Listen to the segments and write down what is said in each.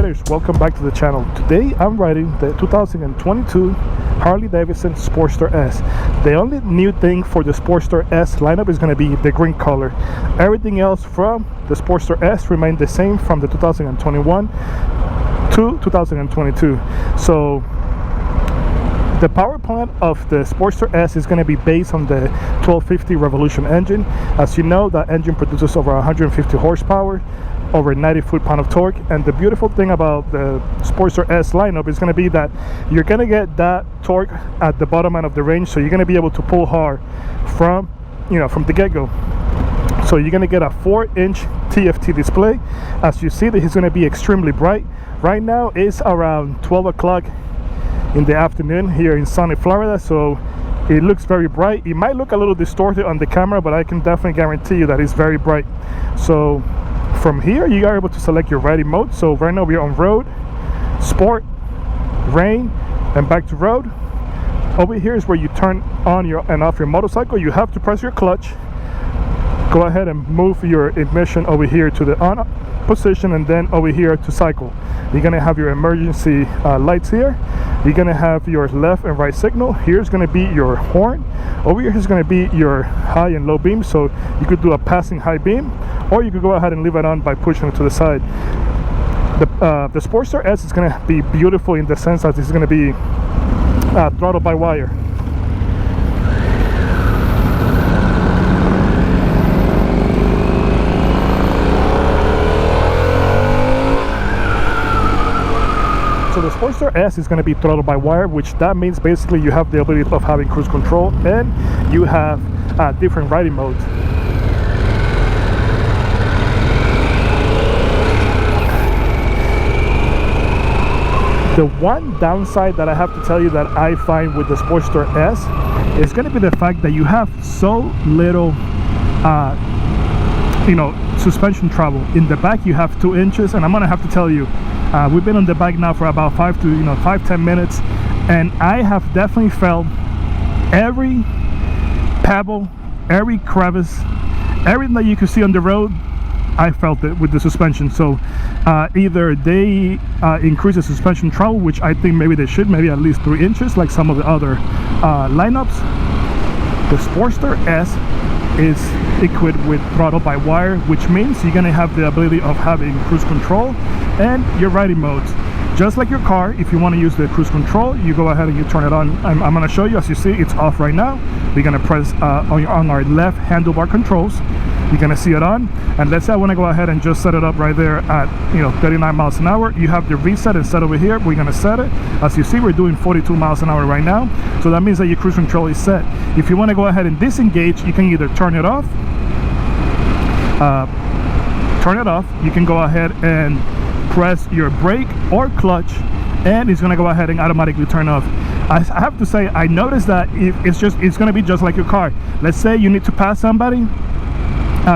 riders, welcome back to the channel. Today I'm riding the 2022 Harley Davidson Sportster S. The only new thing for the Sportster S lineup is going to be the green color. Everything else from the Sportster S remained the same from the 2021 to 2022. So the power plant of the Sportster S is going to be based on the 1250 Revolution engine. As you know, that engine produces over 150 horsepower, over 90 foot-pound of torque. And the beautiful thing about the Sportster S lineup is going to be that you're going to get that torque at the bottom end of the range, so you're going to be able to pull hard from the get-go. So you're going to get a 4-inch TFT display. As you see, that it's going to be extremely bright. Right now it's around 12 o'clock in the afternoon here in sunny Florida, so it looks very bright. It might look a little distorted on the camera, but I can definitely guarantee you that it's very bright. So from here you are able to select your riding mode. So right now we're on road, sport, rain, and back to road. Over here is where you turn on and off your motorcycle. You have to press your clutch, go ahead and move your ignition over here to the on position, and then over here to cycle. You're gonna have your emergency lights here. You're gonna have your left and right signal. Here's gonna be your horn. Over here is gonna be your high and low beam, so you could do a passing high beam, or you could go ahead and leave it on by pushing it to the side. The Sportster S is gonna be beautiful in the sense that it's gonna be throttle by wire. So the Sportster S is going to be throttled by wire, which that means basically you have the ability of having cruise control, and you have different riding modes. The one downside that I have to tell you that I find with the Sportster S is going to be the fact that you have so little suspension travel. In the back you have 2 inches, and I'm going to have to tell you, we've been on the bike now for about 5-10 minutes, and I have definitely felt every pebble, every crevice, everything that you can see on the road. I felt it with the suspension. So either they increase the suspension travel, which I think maybe they should, maybe at least 3 inches like some of the other lineups. The Sportster S is equipped with throttle by wire, which means you're going to have the ability of having cruise control and your riding modes. Just like your car, if you want to use the cruise control, you go ahead and you turn it on. I'm going to show you. As you see, it's off right now. We're going to press on our left handlebar controls. You're going to see it on, and let's say I want to go ahead and just set it up right there at 39 miles an hour. You have the reset and set over here. We're going to set it. As you see, we're doing 42 miles an hour right now, so that means that your cruise control is set. If you want to go ahead and disengage, you can either turn it off, you can go ahead and press your brake or clutch, and it's going to go ahead and automatically turn off. I have to say, I noticed that it's going to be just like your car. Let's say you need to pass somebody.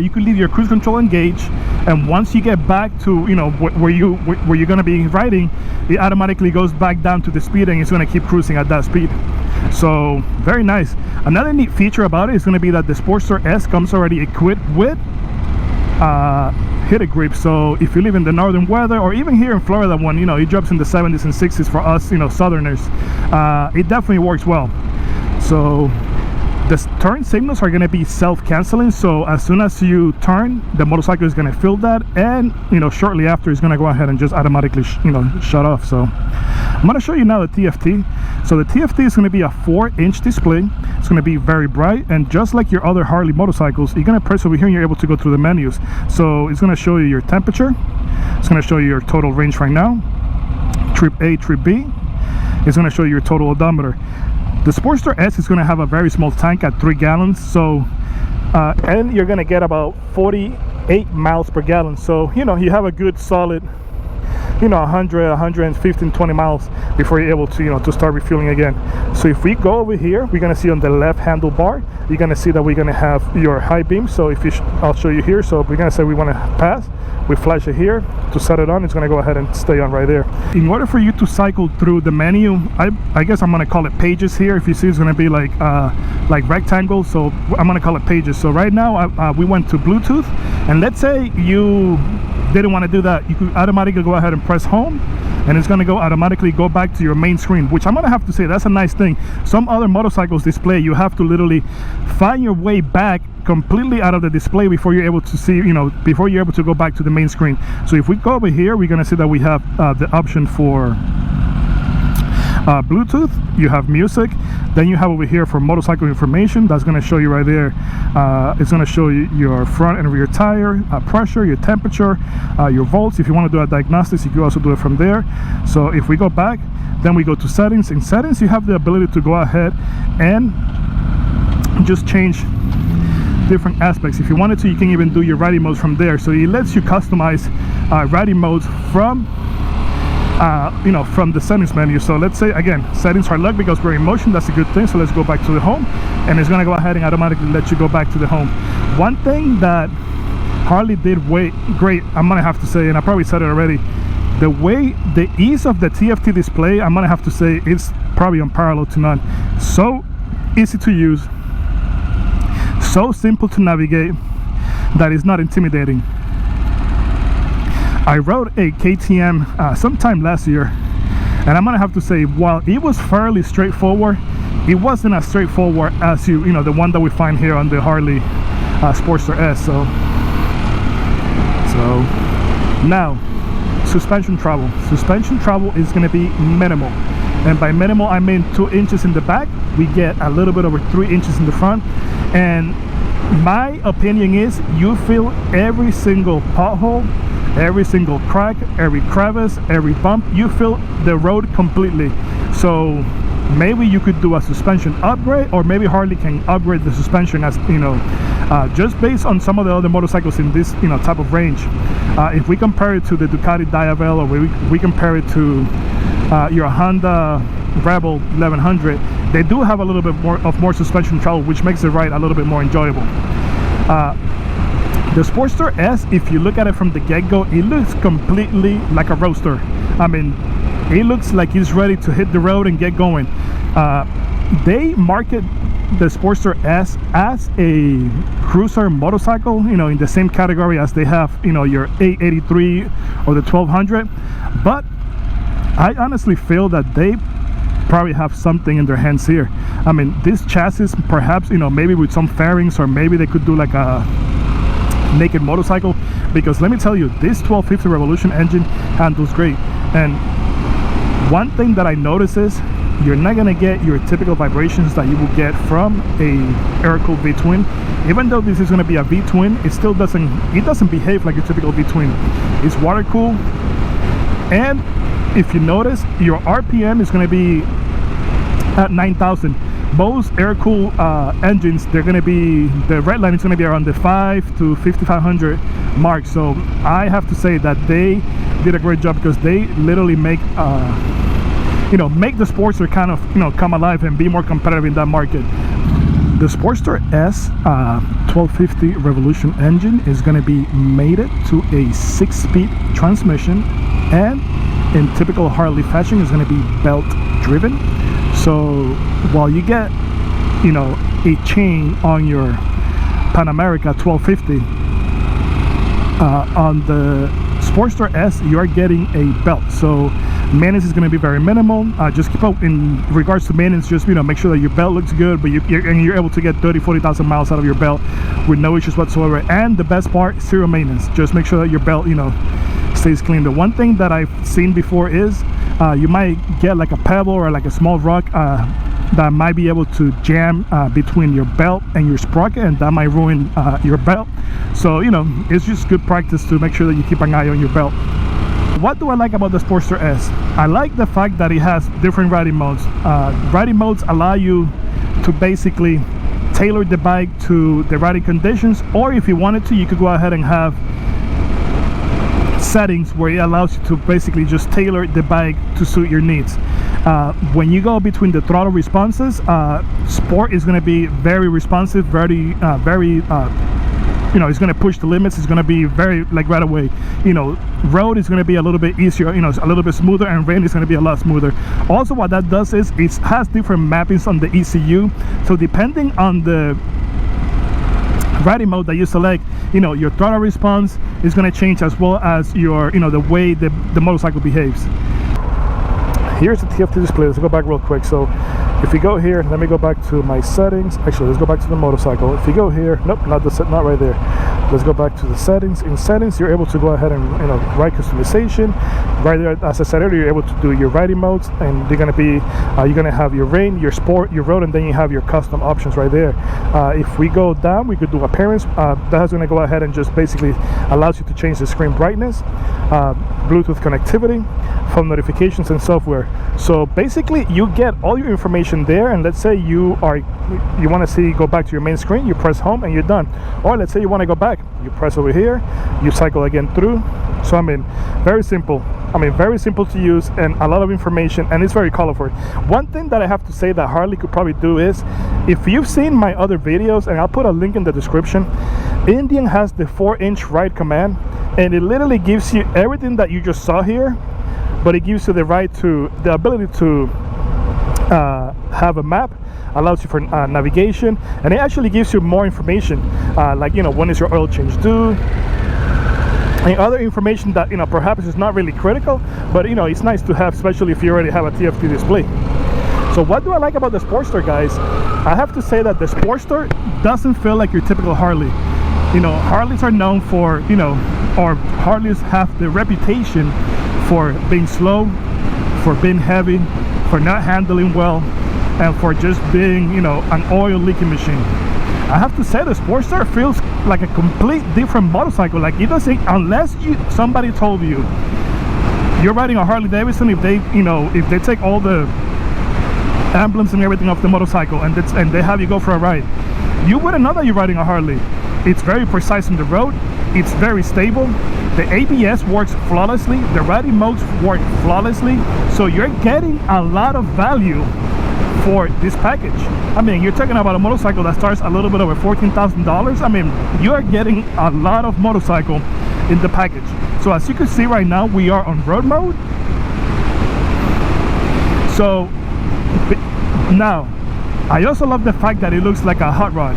You could leave your cruise control engaged, and once you get back to where you're going to be riding, it automatically goes back down to the speed, and it's going to keep cruising at that speed. So very nice. Another neat feature about it is going to be that the Sportster S comes already equipped with heated grips. So if you live in the northern weather, or even here in Florida when it drops in the 70s and 60s for us southerners, it definitely works well. So the turn signals are going to be self-canceling, so as soon as you turn, the motorcycle is going to feel that, and shortly after it's going to go ahead and just automatically shut off. So I'm going to show you now the TFT. So the TFT is going to be a 4-inch display. It's going to be very bright, and just like your other Harley motorcycles, you're going to press over here and you're able to go through the menus. So it's going to show you your temperature, it's going to show you your total range right now, trip A, trip B. It's going to show you your total odometer. The Sportster S is going to have a very small tank at 3 gallons, so and you're going to get about 48 miles per gallon. So you have a good solid 100, 115, 20 miles before you're able to to start refueling again. So if we go over here, we're going to see on the left handlebar, you're going to see that we're going to have your high beam. So if I'll show you here. So we're going to say we want to pass, we flash it here to set it on. It's going to go ahead and stay on right there. In order for you to cycle through the menu, I guess I'm going to call it pages here. If you see, it's going to be like rectangles, so I'm going to call it pages. So right now we went to Bluetooth, and let's say you didn't want to do that, you could automatically go ahead and press home, and it's going to automatically go back to your main screen, which I'm going to have to say that's a nice thing. Some other motorcycles display, you have to literally find your way back completely out of the display before you're able to see, before you're able to go back to the main screen. So if we go over here, we're going to see that we have the option for Bluetooth, you have music, then you have over here for motorcycle information. That's going to show you right there. It's going to show you your front and rear tire pressure, your temperature, your volts. If you want to do a diagnostics, you can also do it from there. So if we go back, then we go to settings. In settings, you have the ability to go ahead and just change different aspects. If you wanted to, you can even do your riding modes from there. So it lets you customize riding modes from from the settings menu. So let's say again, settings are locked because we're in motion. That's a good thing. So let's go back to the home, and it's going to go ahead and automatically let you go back to the home. One thing that Harley did great, I'm going to have to say, and I probably said it already, the ease of the TFT display, I'm going to have to say, is probably unparalleled to none. So easy to use, so simple to navigate, that is not intimidating. I rode a KTM sometime last year, and I'm gonna have to say, while it was fairly straightforward, it wasn't as straightforward as the one that we find here on the Harley Sportster S. So now, suspension travel. Suspension travel is gonna be minimal, and by minimal I mean 2 inches in the back. We get a little bit over 3 inches in the front, and my opinion is you feel every single pothole, every single crack, every crevice, every bump. You feel the road completely. So maybe you could do a suspension upgrade, or maybe Harley can upgrade the suspension, as just based on some of the other motorcycles in this type of range. If we compare it to the Ducati Diavel, or we compare it to your Honda Rebel 1100, they do have a little bit more suspension travel, which makes the ride a little bit more enjoyable. The Sportster S, if you look at it from the get-go, it looks completely like a roadster. I mean, it looks like it's ready to hit the road and get going. They market the Sportster S as a cruiser motorcycle, in the same category as they have, your 883 or the 1200. But I honestly feel that they probably have something in their hands here. I mean, this chassis, perhaps, maybe with some fairings, or maybe they could do like a naked motorcycle, because let me tell you, this 1250 Revolution engine handles great. And one thing that I notice is you're not gonna get your typical vibrations that you will get from a air-cooled V-twin. Even though this is gonna be a V-twin, it still doesn't behave like a typical V-twin. It's water-cooled, and if you notice, your RPM is gonna be at 9,000. Most air-cooled engines, they're going to be, the red line is going to be around the 5 to 5,500 mark. So I have to say that they did a great job, because they literally make make the Sportster kind of come alive and be more competitive in that market. The Sportster S 1250 Revolution engine is going to be mated to a 6-speed transmission, and in typical Harley fashion is going to be belt driven. So while you get a chain on your Pan America 1250, on the Sportster S you are getting a belt. So maintenance is going to be very minimal. Just keep up in regards to maintenance. Just make sure that your belt looks good, but you're able to get 30,000-40,000 miles out of your belt with no issues whatsoever. And the best part, zero maintenance. Just make sure that your belt stays clean. The one thing that I've seen before is you might get like a pebble or like a small rock that might be able to jam between your belt and your sprocket, and that might ruin your belt. So it's just good practice to make sure that you keep an eye on your belt. What do I like about the Sportster S? I like the fact that it has different riding modes. Riding modes allow you to basically tailor the bike to the riding conditions, or if you wanted to, you could go ahead and have settings where it allows you to basically just tailor the bike to suit your needs. When you go between the throttle responses, Sport is going to be very responsive, very it's going to push the limits. It's going to be very right away. Road is going to be a little bit easier, it's a little bit smoother, and rain is going to be a lot smoother. Also, what that does is it has different mappings on the ECU. So depending on the riding mode that you select, you know, your throttle response is going to change, as well as your, you know, the way the motorcycle behaves. Here's the TFT display. Let's go back real quick. So if you go here, let me go back to my settings. Actually, let's go back to the motorcycle. If you go here, nope, not right there. Let's go back to the settings. In settings, you're able to go ahead and, you know, ride customization. Right there, as I said earlier, you're able to do your riding modes, and they're going to be, you're going to have your rain, your sport, your road, and then you have your custom options right there. If we go down, we could do appearance. That's going to go ahead and just basically allows you to change the screen brightness, Bluetooth connectivity, phone notifications, and software. So basically, you get all your information there. And let's say you want to go back to your main screen, you press home and you're done. Or let's say you want to go back, you press over here, you cycle again through. So I mean, very simple. I mean, very simple to use, and a lot of information, and it's very colorful. One thing that I have to say that Harley could probably do is, if you've seen my other videos, and I'll put a link in the description, Indian has the 4-inch ride command, and it literally gives you everything that you just saw here, but it gives you the ability to have a map, allows you for navigation, and it actually gives you more information, like, you know, when is your oil change due, and other information that, you know, perhaps is not really critical, but, you know, it's nice to have, especially if you already have a TFT display. So what do I like about the Sportster, guys? I have to say that the Sportster doesn't feel like your typical Harley. You know, Harleys are known for, you know, or Harleys have the reputation for being slow, for being heavy, for not handling well, and for just being, you know, an oil leaking machine. I have to say the Sportster feels like a complete different motorcycle. Like, it doesn't, unless somebody told you you're riding a Harley Davidson, if they, you know, if they take all the emblems and everything off the motorcycle and they have you go for a ride, you wouldn't know that you're riding a Harley. It's very precise on the road, it's very stable, the ABS works flawlessly, the riding modes work flawlessly, so you're getting a lot of value for this package. I mean, you're talking about a motorcycle that starts a little bit over $14,000. I mean, you are getting a lot of motorcycle in the package. So as you can see right now, we are on road mode. So now, I also love the fact that it looks like a hot rod.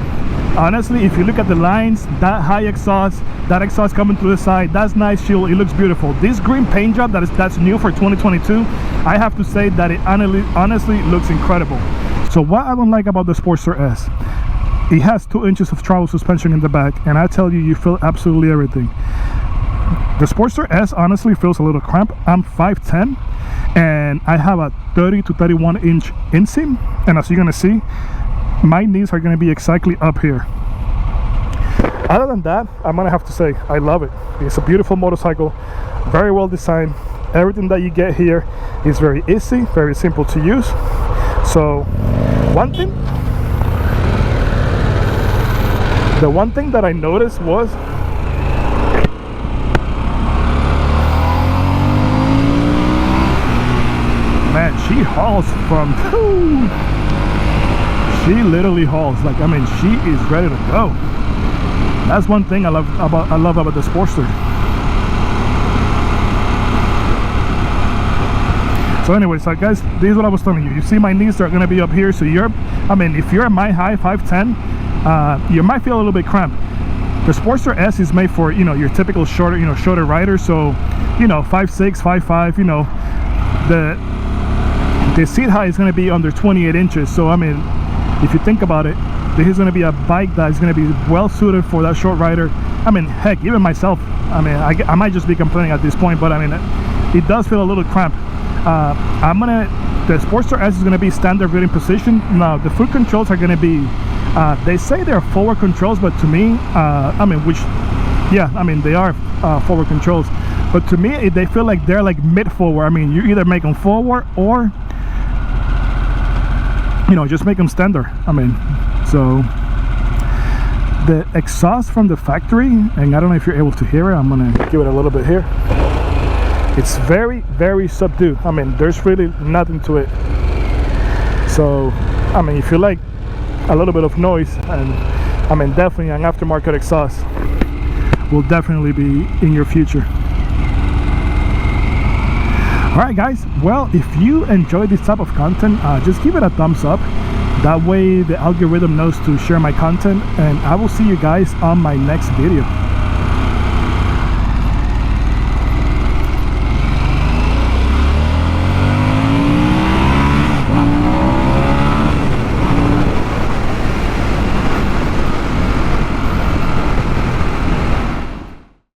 Honestly, if you look at the lines, that high exhaust, that exhaust coming through the side, that's nice shield, it looks beautiful. This green paint job that's new for 2022, I have to say that it honestly looks incredible. So what I don't like about the Sportster S, it has 2 inches of travel suspension in the back, and I tell you, you feel absolutely everything. The Sportster S honestly feels a little cramped. I'm 5'10", and I have a 30 to 31 inch inseam, and as you're gonna see, my knees are going to be exactly up here. Other than that, I'm gonna have to say I love it. It's a beautiful motorcycle, very well designed. Everything that you get here is very easy, very simple to use. So the one thing that I noticed was man, she hauls from she literally hauls, like, I mean, she is ready to go. That's one thing I love about the Sportster. So anyway, so guys, this is what I was telling you. You see my knees are gonna be up here, so I mean, if you're my height, 5'10", you might feel a little bit cramped. The Sportster S is made for, you know, your typical shorter rider, so, you know, 5'6", 5'5", you know, the seat height is gonna be under 28 inches. So I mean, if you think about it, this is going to be a bike that is going to be well suited for that short rider. I mean, heck, even myself, I mean, I might just be complaining at this point, but I mean, it does feel a little cramped. The Sportster S is going to be standard reading position. Now, the foot controls are going to be, they say they're forward controls, but to me, I mean, yeah, I mean, they are forward controls, but to me, they feel like they're like mid-forward. I mean, you either make them forward or, you know, just make them standard. I mean, so the exhaust from the factory, and I don't know if you're able to hear it, I'm gonna give it a little bit here. It's very, very subdued. I mean, there's really nothing to it. So, I mean, if you like a little bit of noise, and I mean, definitely an aftermarket exhaust will definitely be in your future. Alright guys, well, if you enjoy this type of content, just give it a thumbs up. That way the algorithm knows to share my content, and I will see you guys on my next video.